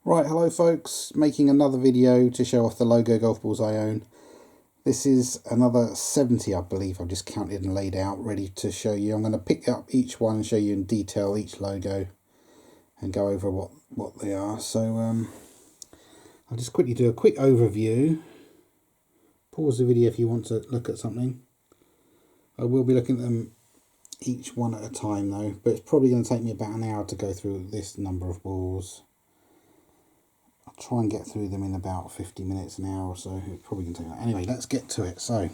Right, hello folks, making another video to show off the logo golf balls I own. This is another 70 I believe I've just counted and laid out ready to show you. I'm going to pick up each one and show you in detail each logo and go over what they are. So I'll just quickly do a quick overview. Pause the video if you want to look at something. I will be looking at them each one at a time though, but it's probably going to take me about an hour to go through this number of balls. I'll try and get through them in about 50 minutes, an hour or so. It's probably going to take that. Anyway, let's get to it. So,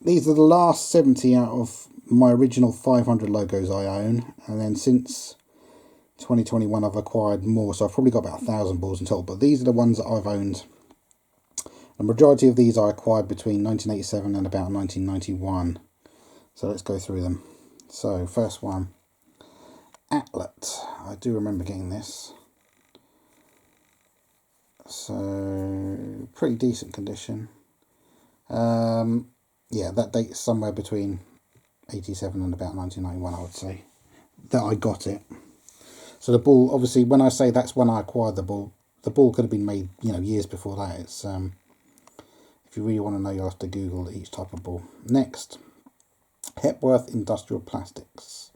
these are the last 70 out of my original 500 logos I own. And then since 2021, I've acquired more. So I've probably got about 1,000 balls in total. But these are the ones that I've owned. The majority of these I acquired between 1987 and about 1991. So let's go through them. So, first one. Atlet. I do remember getting this. So pretty decent condition. Yeah, that dates somewhere between 87 and about 1991, I would say, that I got it. So the ball, obviously, when I say that's when I acquired the ball could have been made, years before that. It's if you really want to know, you'll have to Google each type of ball. Next, Hepworth Industrial Plastics.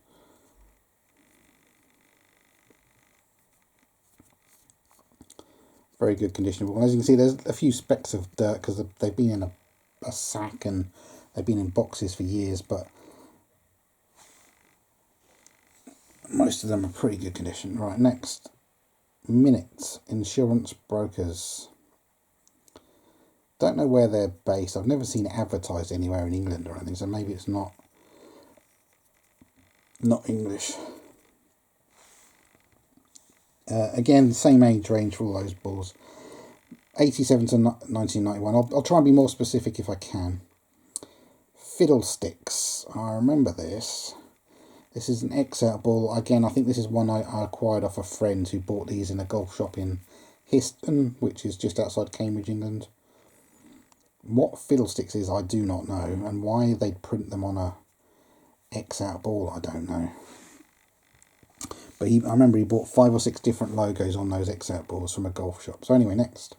Very good condition. Well, as you can see, there's a few specks of dirt because they've been in a sack and they've been in boxes for years, but most of them are pretty good condition. Right, next, Minute Insurance Brokers. Don't know where they're based. I've never seen it advertised anywhere in England or anything, so maybe it's not English. Again, same age range for all those balls. 87 to 1991. I'll try and be more specific if I can. Fiddlesticks. I remember this. This is an X-out ball. Again, I think this is one I acquired off a friend who bought these in a golf shop in Histon, which is just outside Cambridge, England. What Fiddlesticks is, I do not know. And why they'd print them on a X-out ball, I don't know. But I remember he bought 5 or 6 different logos on those X-out balls from a golf shop. So anyway, next.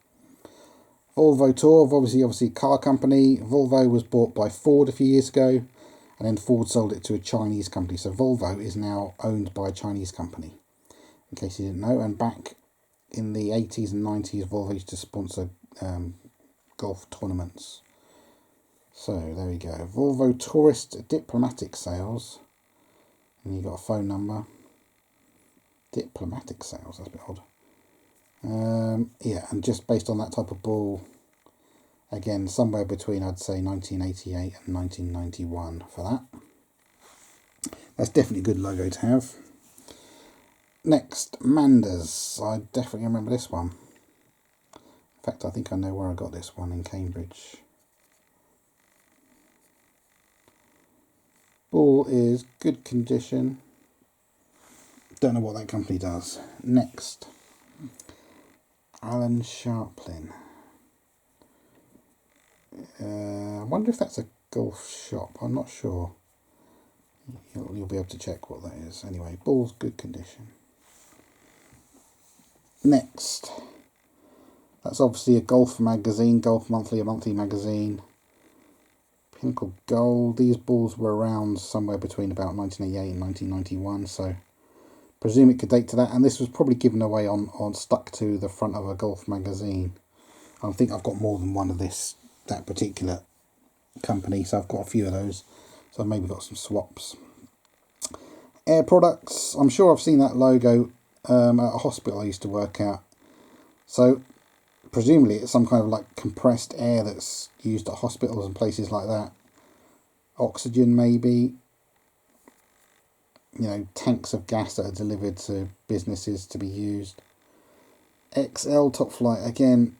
VOLVO Tour, obviously car company. VOLVO was bought by Ford a few years ago, and then Ford sold it to a Chinese company. So VOLVO is now owned by a Chinese company, in case you didn't know. And back in the 80s and 90s, VOLVO used to sponsor golf tournaments. So there we go. VOLVO Tourist Diplomatic Sales. And you've got a phone number. Diplomatic sales, that's a bit odd. Yeah, and just based on that type of ball, again, somewhere between, I'd say, 1988 and 1991 for that. That's definitely a good logo to have. Next, Manders. I definitely remember this one. In fact, I think I know where I got this one, in Cambridge. Ball is good condition. Don't know what that company does. Next, Alan Sharplin. I wonder if that's a golf shop. I'm not sure. You'll be able to check what that is. Anyway, ball's good condition. Next, that's obviously a golf magazine, Golf Monthly, a monthly magazine. Pinnacle Gold. These balls were around somewhere between about 1988 and 1991, so presume it could date to that, and this was probably given away on stuck to the front of a golf magazine. I think I've got more than one of that particular company, so I've got a few of those. So I've maybe got some swaps. Air Products. I'm sure I've seen that logo at a hospital I used to work at. So presumably it's some kind of like compressed air that's used at hospitals and places like that. Oxygen maybe. Tanks of gas that are delivered to businesses to be used. XL Top Flight, again,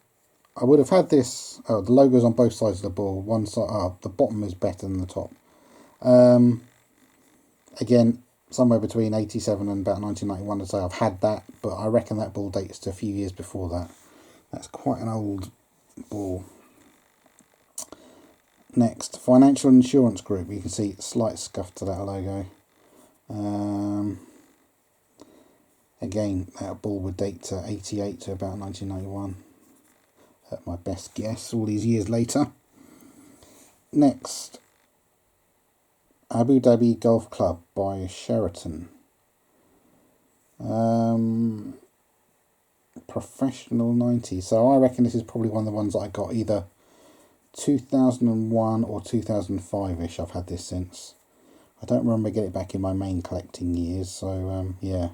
I would have had this, the logo's on both sides of the ball. One side, the bottom is better than the top. Again, somewhere between 87 and about 1991, I'd say I've had that, but I reckon that ball dates to a few years before that. That's quite an old ball. Next, Financial Insurance Group. You can see slight scuff to that logo. Again, that ball would date to 88 to about 1991. At my best guess, all these years later. Next, Abu Dhabi Golf Club by SHERATON. Professional 90. So I reckon this is probably one of the ones that I got either 2001 or 2005-ish. I've had this since. I don't remember getting it back in my main collecting years. So yeah.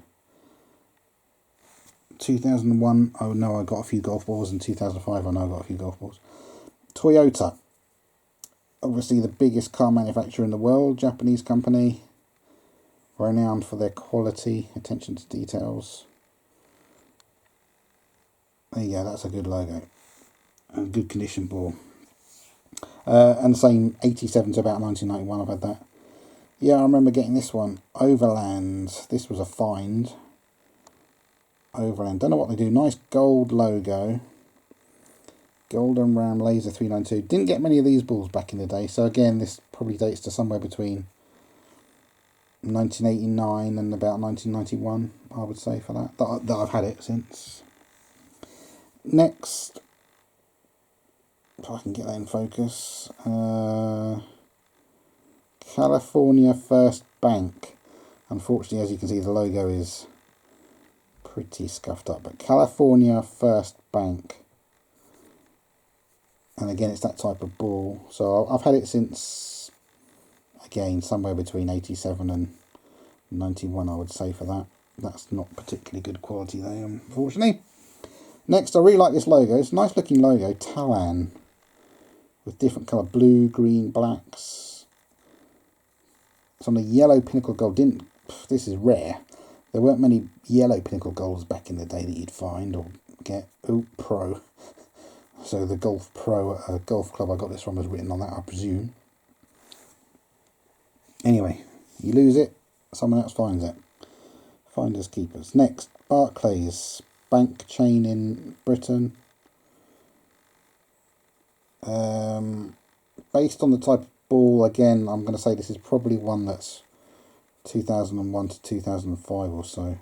2001, I know I got a few golf balls, and 2005, I know I got a few golf balls. Toyota, obviously the biggest car manufacturer in the world, Japanese company, renowned for their quality, attention to details. There you go, that's a good logo. A good condition ball. And the same 87 to about 1991, I've had that. Yeah, I remember getting this one, Overland. This was a find. Overland, don't know what they do. Nice gold logo. Golden Ram Laser 392. Didn't get many of these balls back in the day. So again, this probably dates to somewhere between 1989 and about 1991, I would say, for that. That I've had it since. Next, if I can get that in focus. California First Bank. Unfortunately, as you can see, the logo is pretty scuffed up, but California First Bank, and again it's that type of ball. So I've had it since, again, somewhere between 87 and 91, I would say, for that. That's not particularly good quality though, unfortunately. Next, I really like this logo. It's a nice looking logo, Talan, with different colour, blue, green, blacks. It's on a yellow pinnacle gold. This is rare. There weren't many yellow pinnacle golds back in the day that you'd find or get. Oh, Pro. So the Golf Pro golf club I got this from was written on that, I presume. Anyway, you lose it, someone else finds it. Finders keepers. Next, Barclays bank chain in Britain. Based on the type of ball, again, I'm going to say this is probably one that's 2001 to 2005 or so.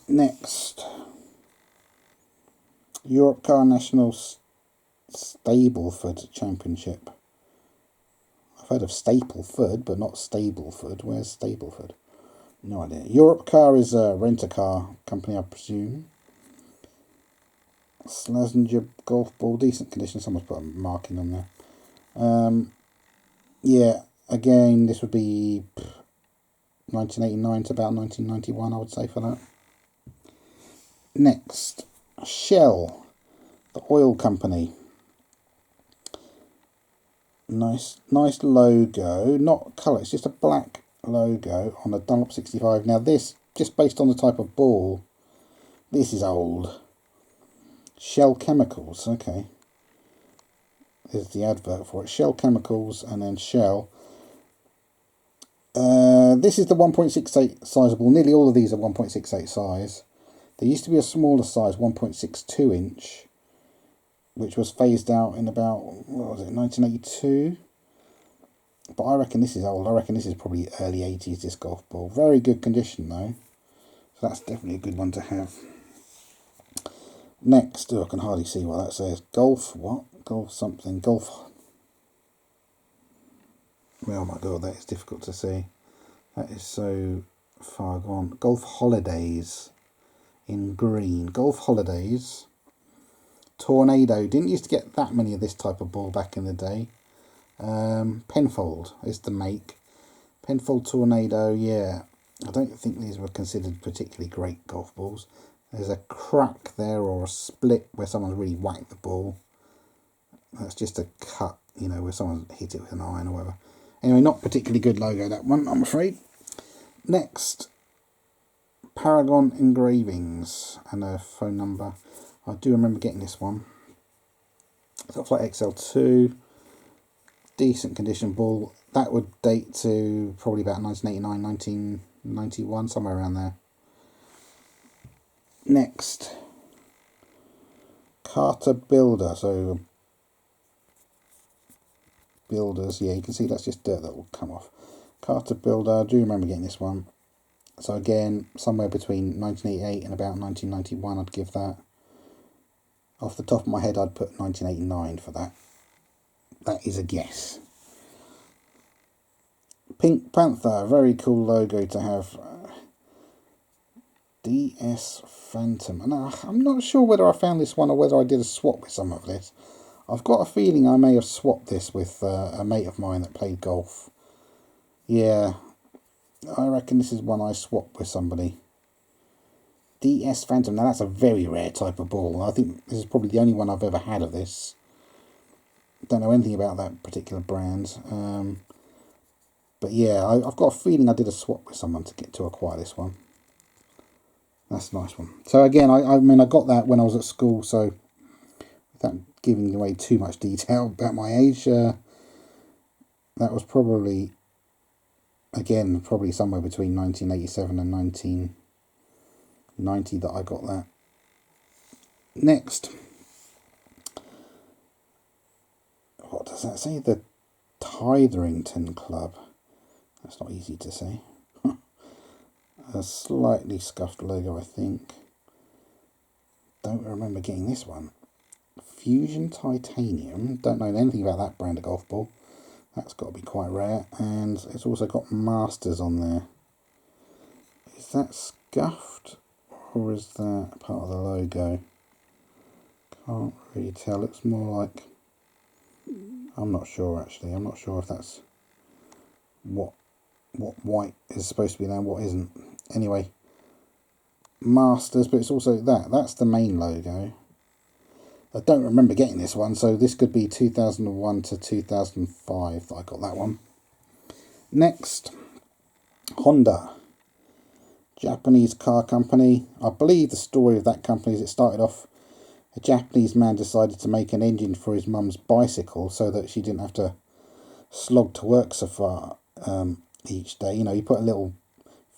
Next, Europe Car National Stableford Championship. I've heard of Stapleford, but not Stableford. Where's Stableford? No idea. Europe Car is a rent-a-car company, I presume. Slazenger golf ball, decent condition. Someone's put a marking on there. Yeah. Again, this would be 1989 to about 1991, I would say, for that. Next, Shell, the oil company. Nice logo. Not colour, it's just a black logo on a Dunlop 65. Now this, just based on the type of ball, this is old. Shell Chemicals, okay. There's the advert for it. Shell Chemicals and then Shell. This is the 1.68 sizable. Nearly all of these are 1.68 size. There used to be a smaller size, 1.62 inch, which was phased out in about, what was it, 1982? But I reckon this is old. I reckon this is probably early 80s, this golf ball. Very good condition though. So that's definitely a good one to have. Next, I can hardly see what that says. Golf, what? Golf something. Golf. Oh my god, that is difficult to see. That is so far gone. Golf Holidays in green. Golf Holidays. Tornado. Didn't used to get that many of this type of ball back in the day. Penfold is the make. Penfold Tornado, yeah. I don't think these were considered particularly great golf balls. There's a crack there or a split where someone's really whacked the ball. That's just a cut, you know, where someone hit it with an iron or whatever. Anyway, not particularly good logo, that one, I'm afraid. Next, Paragon Engravings and a phone number. I do remember getting this one. It's got Flight XL2. Decent condition ball. That would date to probably about 1989, 1991, somewhere around there. Next, Carter Builder. So builders, yeah, you can see that's just dirt that will come off. Carter Builder, I do remember getting this one. So again, somewhere between 1988 and about 1991, I'd give that. Off the top of my head, I'd put 1989 for that. That is a guess. Pink Panther, very cool logo to have. DS Phantom. And I'm not sure whether I found this one or whether I did a swap with some of this. I've got a feeling I may have swapped this with a mate of mine that played golf. Yeah, I reckon this is one I swapped with somebody. DS Phantom. Now that's a very rare type of ball. I think this is probably the only one I've ever had of this. Don't know anything about that particular brand. But yeah, I've got a feeling I did a swap with someone to acquire this one. That's a nice one. So again, I mean, I got that when I was at school, so without giving away too much detail about my age, that was probably, again, probably somewhere between 1987 and 1990 that I got that. Next. What does that say? The Tytherington Club. That's not easy to say. A slightly scuffed logo, I think. Don't remember getting this one. Fusion Titanium. Don't know anything about that brand of golf ball. That's got to be quite rare. And it's also got Masters on there. Is that scuffed? Or is that part of the logo? Can't really tell. Looks more like... I'm not sure, actually. I'm not sure if that's what white is supposed to be there and what isn't. Anyway, Masters, but it's also that's the main logo. I don't remember getting this one, so this could be 2001 to 2005 that I got that one. Next, Honda, Japanese car company. I believe the story of that company is it started off, a Japanese man decided to make an engine for his mum's bicycle so that she didn't have to slog to work so far each day. You know, he put a little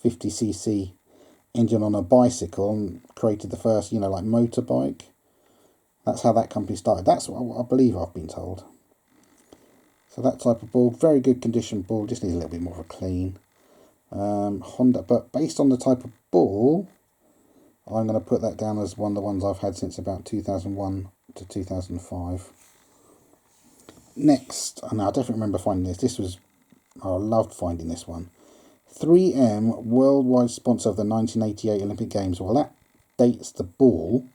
50cc engine on a bicycle and created the first, you know, like motorbike. That's how that company started. That's what I believe I've been told. So that type of ball, very good condition ball, just needs a little bit more of a clean. Honda, but based on the type of ball, I'm going to put that down as one of the ones I've had since about 2001 to 2005. Next, and I definitely remember finding this. I loved finding this one. 3M, worldwide sponsor of the 1988 Olympic Games. Well, that dates the ball.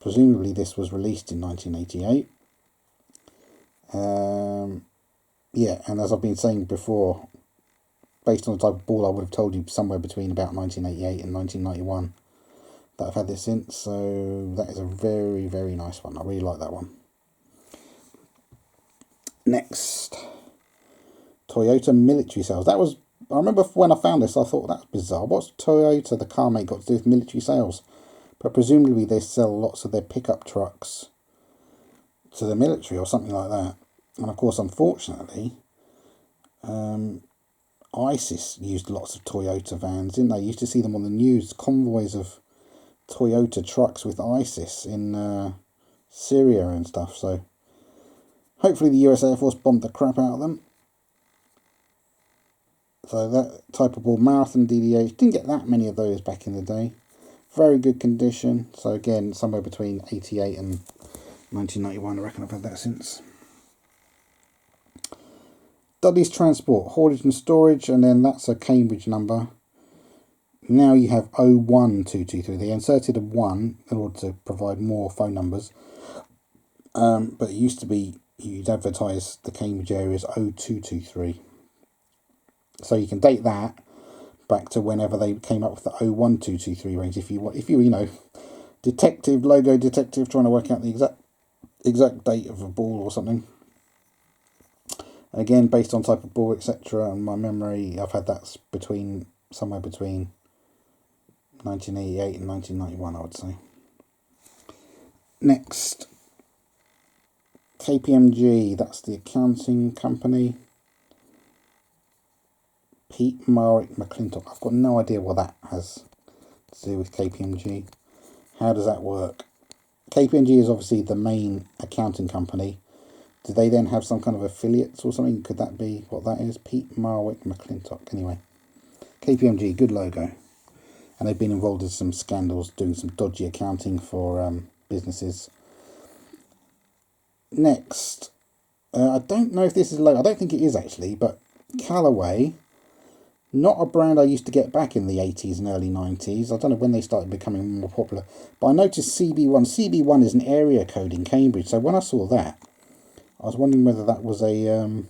Presumably this was released in 1988. Yeah, and as I've been saying before, based on the type of ball, I would have told you somewhere between about 1988 and 1991 that I've had this since. So that is a very, very nice one. I really like that one. Next, Toyota military sales. That was, I remember when I found this, I thought that's bizarre. What's Toyota, the car maker, got to do with military sales? But presumably they sell lots of their pickup trucks to the military or something like that. And of course, unfortunately, ISIS used lots of Toyota vans, didn't they? You used to see them on the news, convoys of Toyota trucks with ISIS in Syria and stuff. So hopefully the US Air Force bombed the crap out of them. So that type of ball, Marathon DDH, didn't get that many of those back in the day. Very good condition. So again, somewhere between 88 and 1991, I reckon I've had that since. Dudley's Transport, haulage and storage, and then that's a Cambridge number. Now you have 01223. They inserted a 1 in order to provide more phone numbers. But it used to be, you'd advertise the Cambridge area as 0223. So you can date that back to whenever they came up with the 01223 range. If you you know, logo detective, trying to work out the exact date of a ball or something. Again, based on type of ball, etc., and my memory, I've had that somewhere between 1988 and 1991, I would say. Next, KPMG, that's the accounting company. Pete Marwick McClintock. I've got no idea what that has to do with KPMG. How does that work? KPMG is obviously the main accounting company. Do they then have some kind of affiliates or something? Could that be what that is? Pete Marwick McClintock. Anyway, KPMG, good logo. And they've been involved in some scandals, doing some dodgy accounting for businesses. Next, I don't know if this is a logo. I don't think it is actually, but Callaway, not a brand I used to get back in the 80s and early 90s. I don't know when they started becoming more popular. But I noticed CB1. CB1 is an area code in Cambridge. So when I saw that, I was wondering whether that was a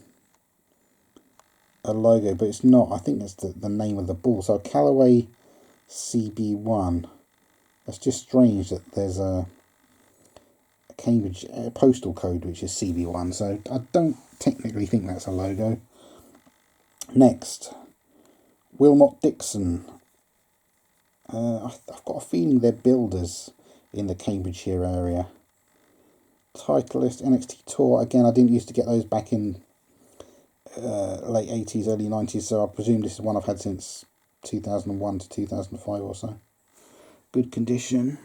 logo, but it's not. I think that's the name of the bull. So Callaway CB1. That's just strange that there's a Cambridge postal code which is CB1. So I don't technically think that's a logo. Next, Wilmot Dixon. I've got a feeling they're builders in the Cambridgeshire area. Titleist NXT Tour. Again, I didn't used to get those back in late 80s, early 90s, so I presume this is one I've had since 2001 to 2005 or so. Good condition.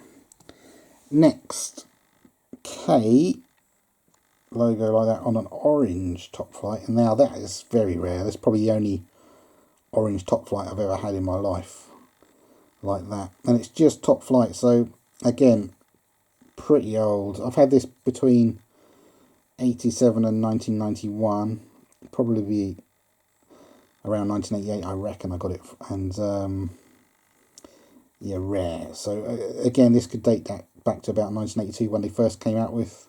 Next, K logo like that on an orange top flight. And now that is very rare. That's probably the only orange top flight I've ever had in my life like that. And it's just top flight, so again, pretty old. I've had this between 87 and 1991. Probably be around 1988, I reckon I got it. And yeah, rare. So again, this could date that back to about 1982 when they first came out with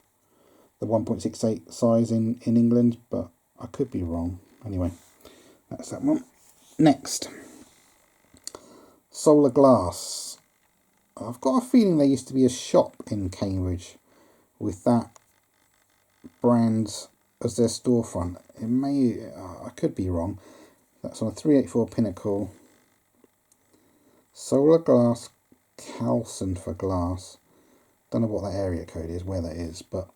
the 1.68 size in England, but I could be wrong. Anyway, that's that one. Next, Solar Glass. I've got a feeling there used to be a shop in Cambridge with that brand as their storefront. It may, I could be wrong. That's on a 384 Pinnacle. Solar Glass, Calson for glass. Don't know what that area code is, where that is, but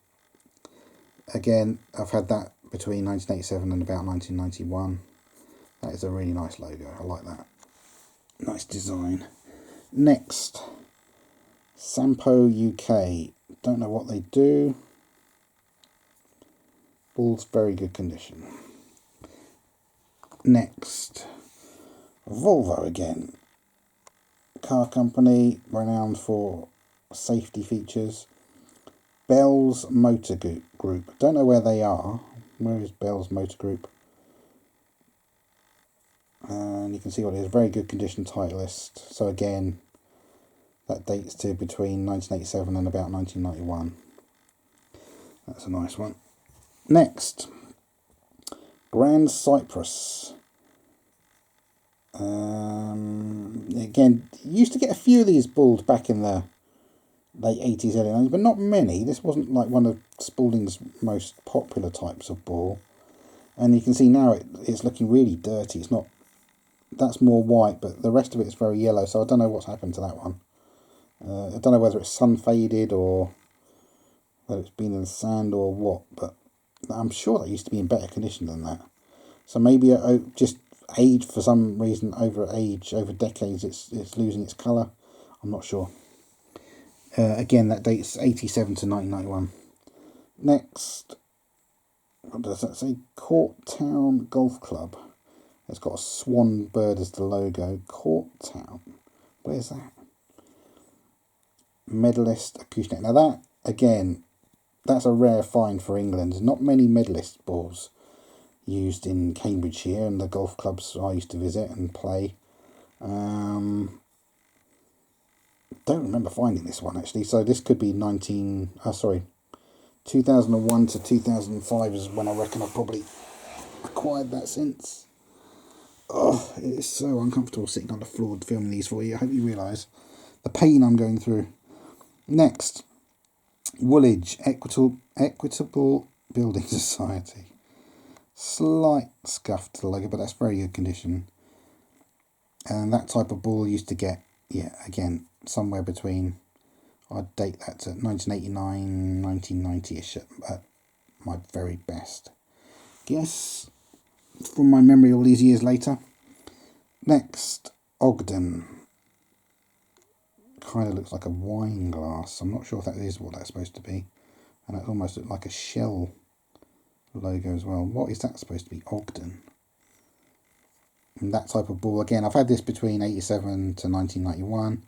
again, I've had that between 1987 and about 1991. That is a really nice logo. I like that. Nice design. Next, Sampo UK. Don't know what they do. Bull's very good condition. Next, VOLVO again. Car company renowned for safety features. Bell's Motor Group. Don't know where they are. Where is Bell's Motor Group? And you can see what it is. Very good condition Titleist. So again, that dates to between 1987 and about 1991. That's a nice one. Next, Grand Cypress. Again, used to get a few of these bulls back in the late 80s, early 90s, but not many. This wasn't like one of Spalding's most popular types of bull. And you can see now it's looking really dirty. It's not, that's more white, but the rest of it is very yellow, so I don't know what's happened to that one. I don't know whether it's sun faded or whether it's been in the sand or what, but I'm sure that used to be in better condition than that. So maybe just age, for some reason, over decades, it's losing its colour. I'm not sure. Again, that dates 87 to 1991. Next, what does that say? Court Town Golf Club. It's got a swan bird as the logo. Court Town. Where's that? Medalist Acoustic. Now that, again, that's a rare find for England. Not many medalist balls used in Cambridgeshire and the golf clubs I used to visit and play. Don't remember finding this one actually. So this could be 2001 to 2005 is when I reckon I've probably acquired that since. Oh, it is so uncomfortable sitting on the floor filming these for you. I hope you realise the pain I'm going through. Next, Woolwich Equitable Building Society. Slight scuff to the logo, but that's very good condition. And that type of ball used to get, yeah, again, somewhere between, I'd date that to 1989, 1990-ish at my very best guess, from my memory all these years later. Next, Ogden. Kind of looks like a wine glass. I'm not sure if that is what that's supposed to be. And it almost looks like a shell logo as well. What is that supposed to be? Ogden. And that type of ball, again, I've had this between 87 to 1991.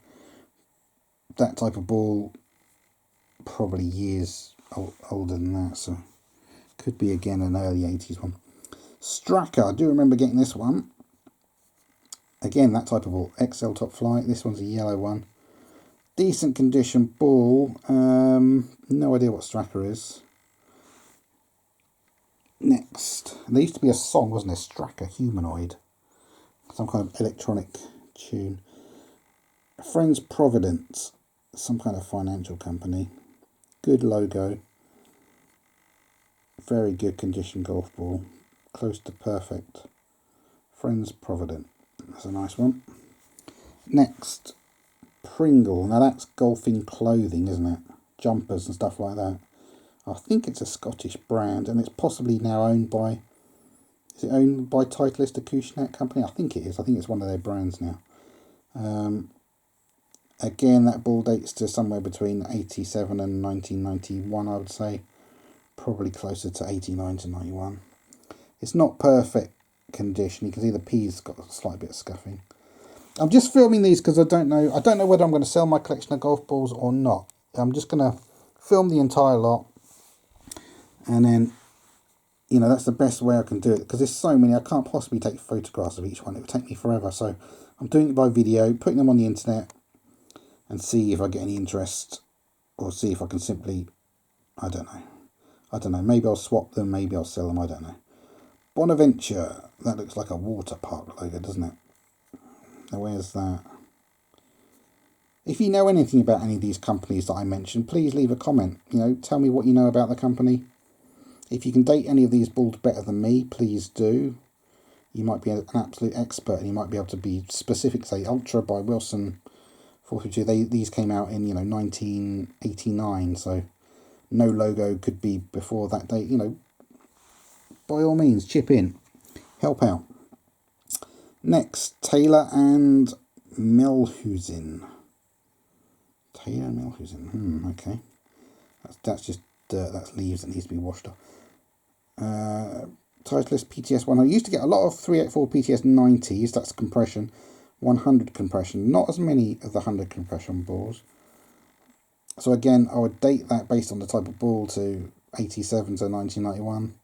That type of ball, probably years older than that, so could be again an early 80s one. Stracker, I do remember getting this one. Again, that type of ball, XL top flight. This one's a yellow one. Decent condition ball. No idea what Stracker is. Next, there used to be a song, wasn't there? Stracker Humanoid. Some kind of electronic tune. Friends Providence. Some kind of financial company. Good logo. Very good condition golf ball. Close to perfect. Friends Providence. That's a nice one. Next, Pringle. Now that's golfing clothing, isn't it? Jumpers and stuff like that. I think it's a Scottish brand, and it's possibly now owned by... Is it owned by Titleist Acushnet Company? I think it is. I think it's one of their brands now. Again, that ball dates to somewhere between 87 and 1991, I would say. Probably closer to 89 to 91. It's not perfect condition. You can see the P's got a slight bit of scuffing. I'm just filming these because I don't know whether I'm going to sell my collection of golf balls or not. I'm just going to film the entire lot, and then, you know, that's the best way I can do it, because there's so many. I can't possibly take photographs of each one. It would take me forever. So I'm doing it by video, putting them on the internet, and see if I get any interest, or see if I can simply, I don't know, maybe I'll swap them, maybe I'll sell them, I don't know. Bonaventure, that looks like a water park logo, doesn't it? Now where's that? If you know anything about any of these companies that I mentioned, please leave a comment. You know, tell me what you know about the company. If you can date any of these balls better than me, please do. You might be an absolute expert, and you might be able to be specific. Say Ultra by Wilson 452. These came out in 1989, so no logo could be before that date. You know, by all means, chip in, help out. Next, Taylor and Melhusen. Taylor and Melhusen. Okay. That's just dirt. That's leaves that needs to be washed off. Titleist PTS 100. I used to get a lot of 384 PTS 90s. That's compression. 100 compression. Not as many of the 100 compression balls. So again, I would date that based on the type of ball to 87 to 1991.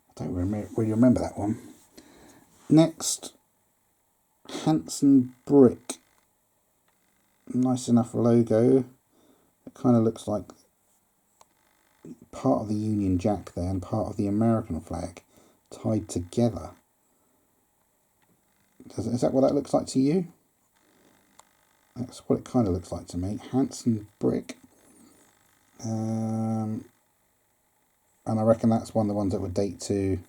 I don't really remember that one. Next, Hanson Brick. Nice enough logo. It kind of looks like part of the Union Jack there and part of the American flag tied together. Is that what that looks like to you? That's what it kind of looks like to me. Hanson Brick. And I reckon that's one of the ones that would date to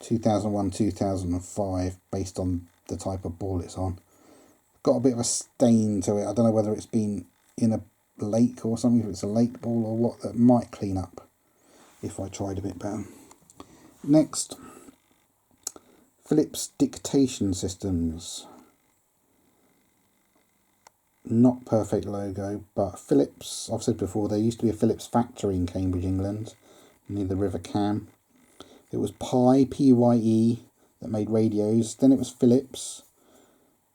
2001, 2005 based on the type of ball it's on. Got a bit of a stain to it. I don't know whether it's been in a lake or something, if it's a lake ball or what. That might clean up if I tried a bit better. Next, Philips Dictation Systems. Not perfect logo, but Philips, I've said before, there used to be a Philips factory in Cambridge, England, near the River Cam. It was P-Y-E, that made radios. Then it was Philips,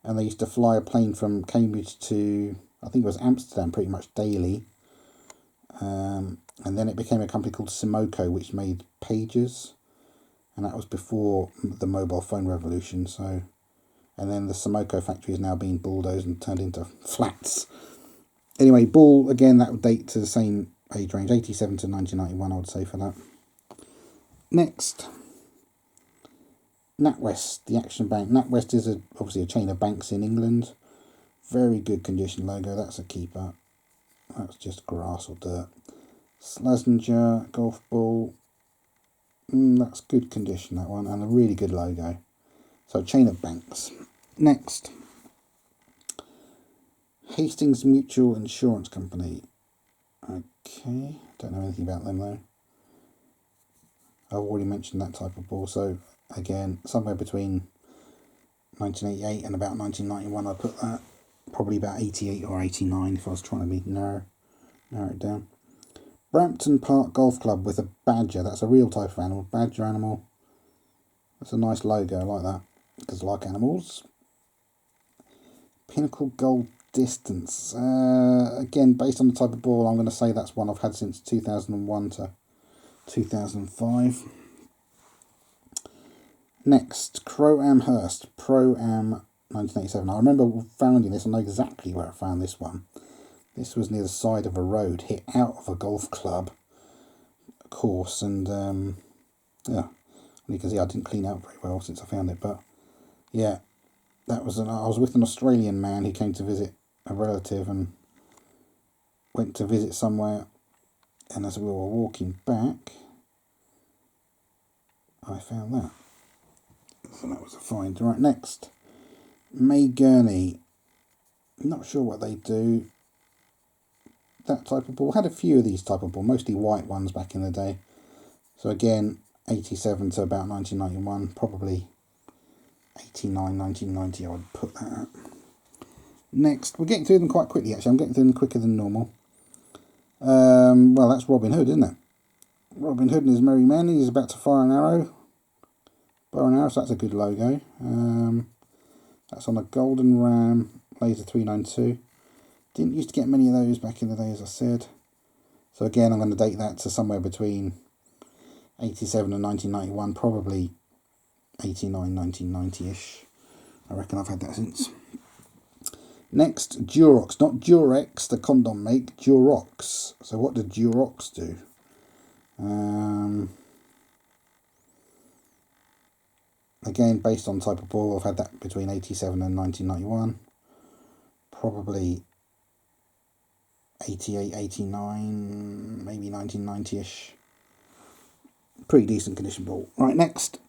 and they used to fly a plane from Cambridge to, I think it was Amsterdam, pretty much daily. And then it became a company called Simoco, which made pages, and that was before the mobile phone revolution. So, and then the Simoco factory is now being bulldozed and turned into flats. Anyway, ball, again, that would date to the same age range, 87 to 1991, I would say, for that. Next, NatWest, the Action Bank. NatWest is obviously a chain of banks in England. Very good condition logo. That's a keeper. That's just grass or dirt. Slazenger golf ball. That's good condition, that one, and a really good logo. So, chain of banks. Next, Hastings Mutual Insurance Company. Okay, don't know anything about them though. I've already mentioned that type of ball, so again, somewhere between 1988 and about 1991, I put that. Probably about 88 or 89 if I was trying to be narrow it down. Brampton Park Golf Club with a badger. That's a real type of animal. Badger animal. That's a nice logo, I like that. because I like animals. Pinnacle Gold Distance. Again, based on the type of ball, I'm going to say that's one I've had since 2001 to 2005. Next, Crow-Amherst Pro-Am 1987. I remember finding this. I know exactly where I found this one. This was near the side of a road, hit out of a golf club course, and yeah, you can see I didn't clean out very well since I found it, but yeah, that was I was with an Australian man who came to visit a relative and went to visit somewhere, and as we were walking back, I found that. So that was a find. Right, next, May Gurney. Not sure what they do. That type of ball. Had a few of these type of ball, mostly white ones back in the day. So again, 87 to about 1991, probably 89, 1990, I would put that at. Next, we're getting through them quite quickly actually. I'm getting through them quicker than normal. Well, that's Robin Hood, isn't it? Robin Hood and his merry men. He's about to fire an arrow. Bow and arrow, so that's a good logo. That's on a Golden Ram Laser 392. Didn't used to get many of those back in the day, as I said. So again, I'm going to date that to somewhere between 87 and 1991, probably 89, 1990-ish. I reckon I've had that since. Next, Durox, not Durex, the condom make, Durox. So what did Durox do? Again, based on type of ball, I've had that between 87 and 1991. Probably 88, 89, maybe 1990-ish. Pretty decent condition ball. Right, next,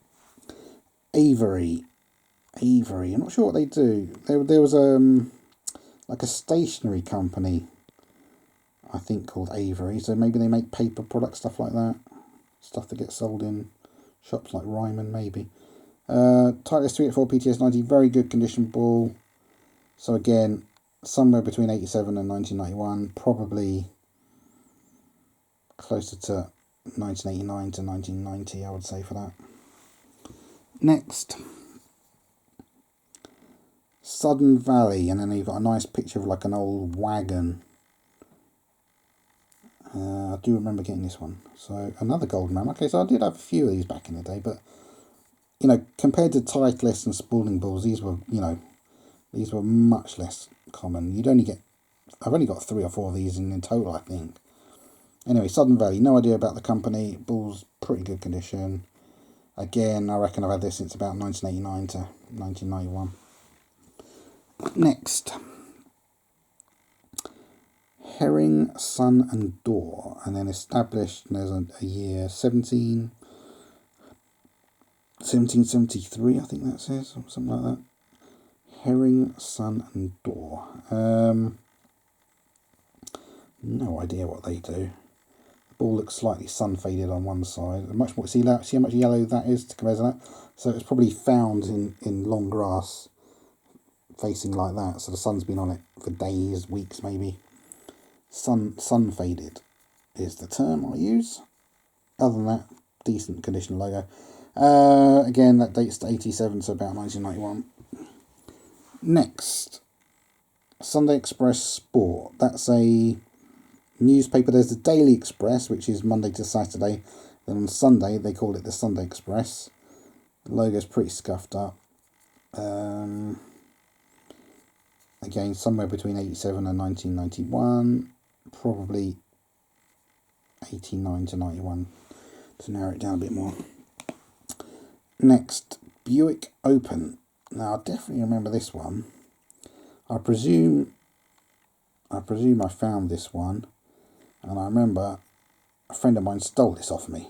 Avery. I'm not sure what they do. There was like a stationery company, I think, called Avery. So maybe they make paper products, stuff like that. Stuff that gets sold in shops like Ryman, maybe. Titleist 384 PTS 90, very good condition ball. So again, somewhere between 87 and 1991, probably closer to 1989 to 1990, I would say for that. Next, Southern Valley, and then you've got a nice picture of like an old wagon. I do remember getting this one. So another Golden Ram. Okay, so I did have a few of these back in the day, but you know, compared to Titleist and Spalding balls, these were, you know, these were much less common. I've only got 3 or 4 of these in total, I think. Anyway, Southern Valley, no idea about the company. Ball's pretty good condition. Again, I reckon I've had this since about 1989 to 1991. Next, Herring, Sun and Door, and then established, and there's a year 1773, I think that says, or something like that. Herring, Sun and Door. No idea what they do. The ball looks slightly sun faded on one side. Much more. See how much yellow that is compared to that. So it's probably found in long grass, facing like that. So the sun's been on it for days, weeks, maybe. Sun faded is the term I use. Other than that, decent condition logo. Again, that dates to 87, so about 1991. Next, Sunday Express Sport. That's a newspaper. There's the Daily Express, which is Monday to Saturday. Then on Sunday, they call it the Sunday Express. The logo's pretty scuffed up. Again, somewhere between 87 and 1991. Probably 89 to 91 to narrow it down a bit more. Next, Buick Open. Now, I definitely remember this one. I presume I found this one, and I remember a friend of mine stole this off me,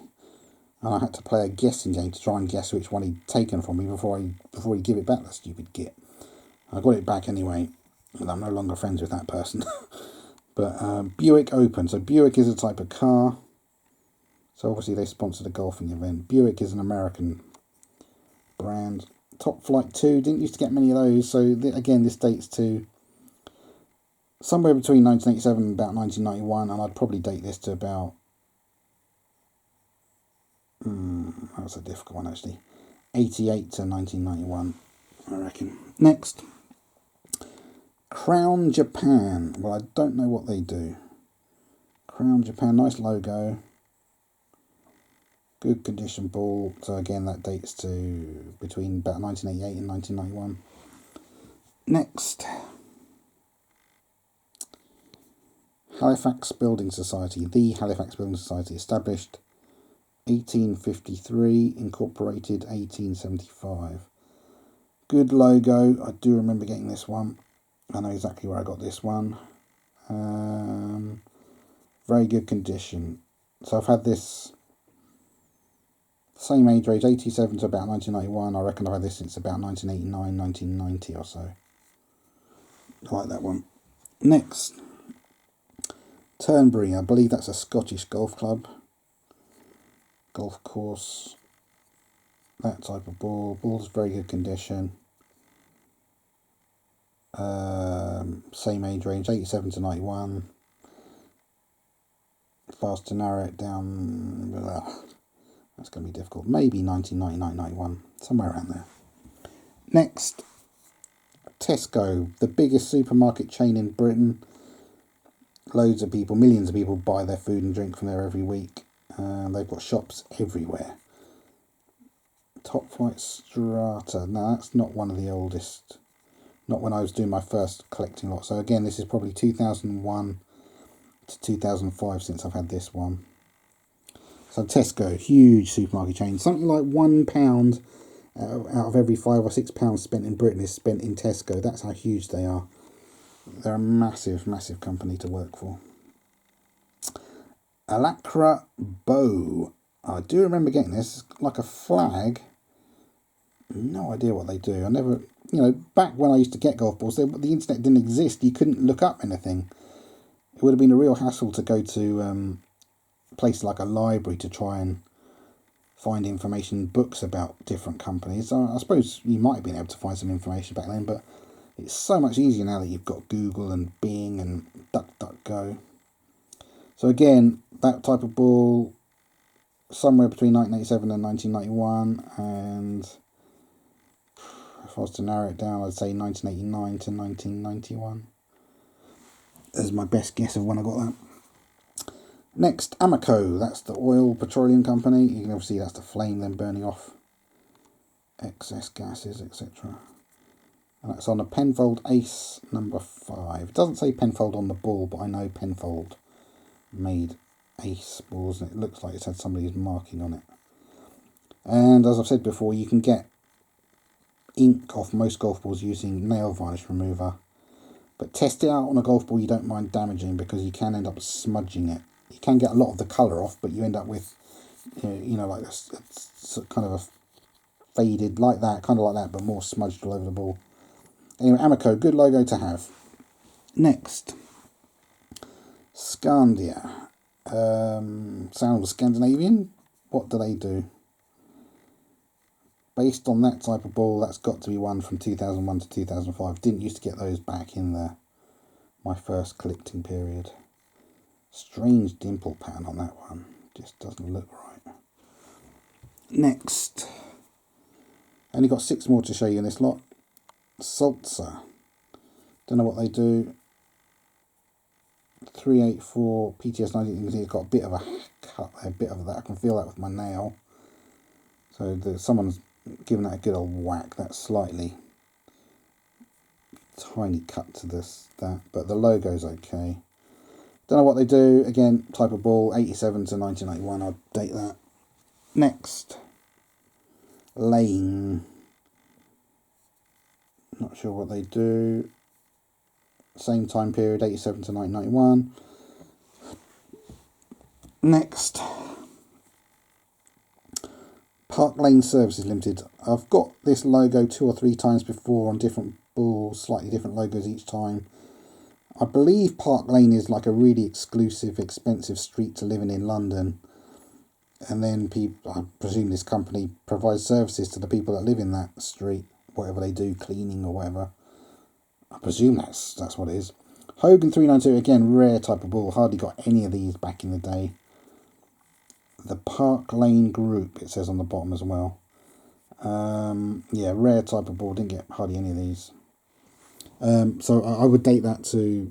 and I had to play a guessing game to try and guess which one he'd taken from me before he'd give it back, the stupid git. I got it back anyway, and I'm no longer friends with that person. But Buick Open. So Buick is a type of car. So obviously they sponsored a golfing event. Buick is an American brand. Top Flight 2, didn't used to get many of those. So again, this dates to somewhere between 1987 and about 1991. And I'd probably date this to about... that was a difficult one actually. 88 to 1991. I reckon. Next, Crown Japan. Well, I don't know what they do. Crown Japan, nice logo. Good condition ball. So again, that dates to between about 1988 and 1991. Next, Halifax Building Society. The Halifax Building Society, established 1853, incorporated 1875. Good logo. I do remember getting this one. I know exactly where I got this one. Very good condition. So I've had this same age range, 87 to about 1991. I reckon I've had this since about 1989, 1990 or so. I like that one. Next, Turnberry. I believe that's a Scottish golf club. Golf course. That type of ball. Ball's very good condition. Same age range, 87 to 91. If I was to narrow it down, that's going to be difficult. Maybe 1999, 91, somewhere around there. Next, Tesco, the biggest supermarket chain in Britain. Loads of people, millions of people buy their food and drink from there every week. They've got shops everywhere. Top Flight Strata. No, that's not one of the oldest. Not when I was doing my first collecting lot. So again, this is probably 2001 to 2005 since I've had this one. So Tesco, huge supermarket chain. Something like £1 out of every £5 or £6 spent in Britain is spent in Tesco. That's how huge they are. They're a massive, massive company to work for. Alacra Bow. I do remember getting this, like a flag. No idea what they do. I never, back when I used to get golf balls, the internet didn't exist. You couldn't look up anything. It would have been a real hassle to go to a place like a library to try and find information, books about different companies. I suppose you might have been able to find some information back then, but it's so much easier now that you've got Google and Bing and DuckDuckGo. So again, that type of ball, somewhere between 1987 and 1991, and if I was to narrow it down, I'd say 1989 to 1991. That's my best guess of when I got that. Next, Amoco. That's the oil petroleum company. You can obviously see that's the flame then burning off excess gases, etc. And that's on a Penfold Ace number 5. It doesn't say Penfold on the ball, but I know Penfold made Ace balls, and it looks like it's had somebody's marking on it. And as I've said before, you can get ink off most golf balls using nail varnish remover. But test it out on a golf ball you don't mind damaging, because you can end up smudging it. You can get a lot of the colour off, but you end up with, like a kind of a faded, like that, kind of like that, but more smudged all over the ball. Anyway, Amoco, good logo to have. Next, Scandia. Sounds Scandinavian. What do they do? Based on that type of ball, that's got to be one from 2001 to 2005. Didn't used to get those back in my first collecting period. Strange dimple pattern on that one. Just doesn't look right. Next. Only got 6 more to show you in this lot. Salsa. Don't know what they do. 384 PTS 90. You can see it's got a bit of a cut there, a bit of that. I can feel that with my nail. So someone's given that a good old whack. That's slightly tiny cut to that, but the logo's okay. Don't know what they do. Again, type of ball, 87 to 1991. I'll date that. Next, Lane. Not sure what they do. Same time period, 87 to 1991. Next, Park Lane Services Limited. I've got this logo 2 or 3 times before on different balls, slightly different logos each time. I believe Park Lane is like a really exclusive, expensive street to live in London. And then I presume this company provides services to the people that live in that street, whatever they do, cleaning or whatever. I presume that's what it is. Hogan 392, again, rare type of ball. Hardly got any of these back in the day. The Park Lane Group, it says on the bottom as well. Yeah, rare type of ball. Didn't get hardly any of these. So I would date that to,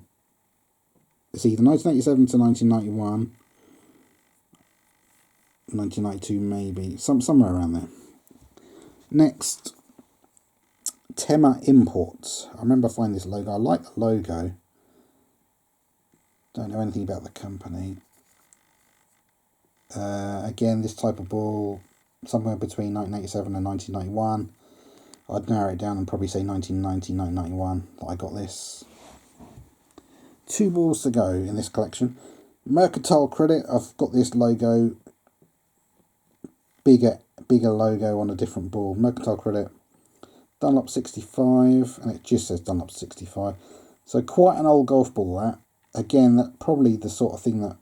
it's either 1987 to 1991, 1992 maybe, somewhere around there. Next, Tema Imports. I remember finding this logo. I like the logo. Don't know anything about the company. Again, this type of ball, somewhere between 1987 and 1991. I'd narrow it down and probably say 1990, 1991 that I got this. 2 balls to go in this collection. Mercantile Credit, I've got this logo, bigger logo on a different ball. Mercantile Credit, Dunlop 65, and it just says Dunlop 65. So quite an old golf ball that. Again, that probably the sort of thing that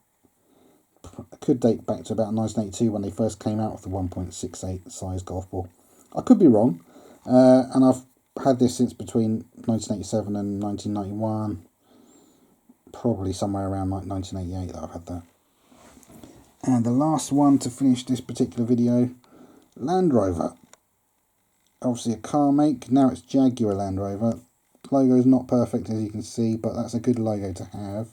could date back to about 1982 when they first came out with the 1.68 size golf ball. I could be wrong, and I've had this since between 1987 and 1991, probably somewhere around like 1988 that I've had that. And the last one to finish this particular video, Land Rover. Obviously a car make, now it's Jaguar Land Rover. Logo is not perfect as you can see, but that's a good logo to have.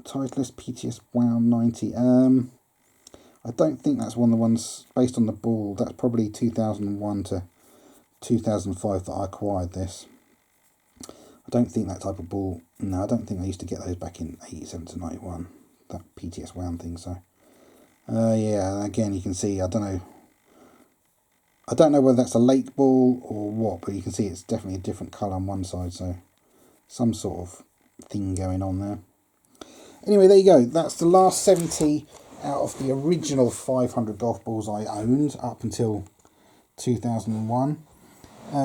Titleist PTS Wow 90. I don't think that's one of the ones based on the ball. That's probably 2001 to 2005 that I acquired this. I don't think that type of ball, no, I don't think I used to get those back in 87 to 91, that PTS wound thing. So yeah, again you can see, I don't know whether that's a lake ball or what, but you can see it's definitely a different colour on one side, so some sort of thing going on there. Anyway, there you go. That's the last 70 out of the original 500 golf balls I owned up until 2001.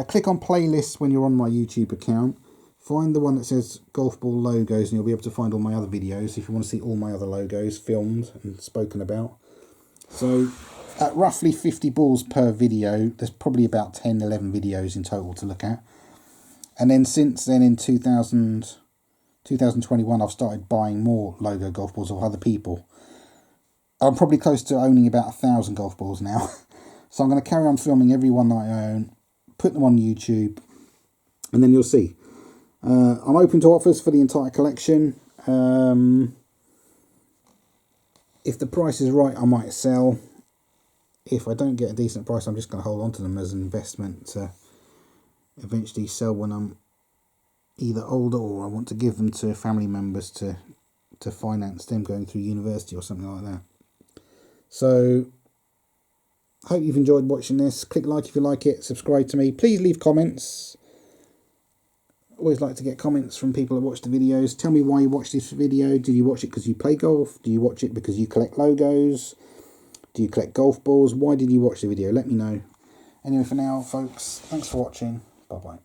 Click on playlists when you're on my YouTube account. Find the one that says golf ball logos and you'll be able to find all my other videos if you want to see all my other logos filmed and spoken about. So at roughly 50 balls per video, there's probably about 10, 11 videos in total to look at. And then since then in 2021, I've started buying more logo golf balls of other people. I'm probably close to owning about 1,000 golf balls now. So I'm going to carry on filming every one that I own, put them on YouTube, and then you'll see. I'm open to offers for the entire collection. If the price is right, I might sell. If I don't get a decent price, I'm just going to hold on to them as an investment to eventually sell when I'm either older or I want to give them to family members to finance them going through university or something like that. So, hope you've enjoyed watching this. Click like if you like it, subscribe to me. Please leave comments. Always like to get comments from people that watch the videos. Tell me why you watched this video. Did you watch it because you play golf? Do you watch it because you collect logos? Do you collect golf balls? Why did you watch the video? Let me know. Anyway, for now, folks, thanks for watching. Bye-bye.